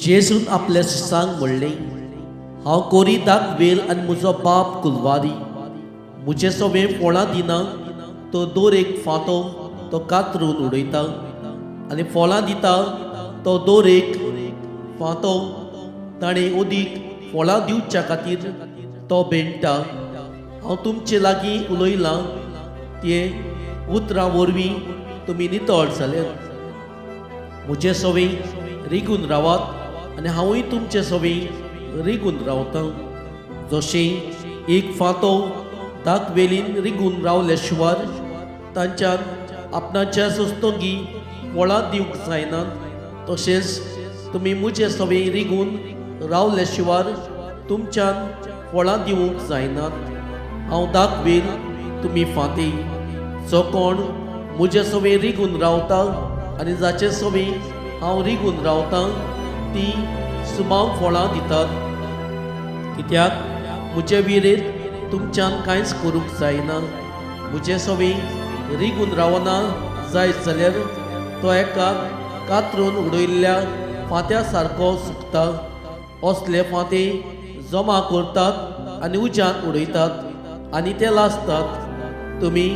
जेसून आपल्या शिसांक म्हणलें, हांव कोरी दाखवेल आनी म्हजो बाप कुलवारी. म्हजे सवें फळां दिना तो दोर एक फांतो तो कातरून उडयता, आनी फळां दिता तो दोर एक फांतो ताणें ओदीक फळां दिवच्या खातीर तो भेंटता. हांव तुमचे लागीं उलयलां तें उतरां वरवीं तुमी नितळ जाल्यात. म्हजे सवें रिगून रावात आनी हांवूय तुमचे सवें रिगून रावतां. जशें एक फांतो दाखवेलीन रिगून रावल्या शिवाय तांच्यान आपणाच्या सोस्तोंगी फळां दिवंक जायना, तशेंच तुमी म्हजे सवें रिगून रावल्या शिवाय तुमच्यान फळां दिवंक जायनात. हांव दाखवेल, तुमी फांते. जो कोण म्हजे सवें रिगून रावता आनी जाचे सवें हांव रिगून रावतां ती सुमार फळां दितात. कित्याक म्हजे विरेंत तुमच्यान कांयच करूंक जायना. म्हजे सवें रिगून रावना जायत जाल्यार तो एका कातरून उडयल्ल्या फांत्या सारको सुकता. असले फांते जमा करतात आनी उज्यांत उडयतात आनी ते लासतात. तुमी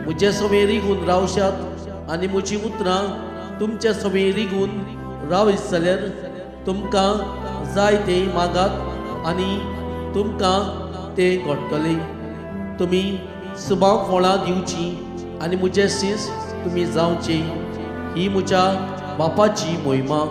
म्हजे सवें रिगून रावशात आनी म्हजीं उतरां तुमचे सवें रिगून रावयत जाल्यार तुमकां जाय तें मागात आनी तुमकां तें घडटलें. तुमी सुबाव फळां दिवचीं आनी म्हजे सीस तुमी जावचे. ही म्हज्या बापाची मोहिमा.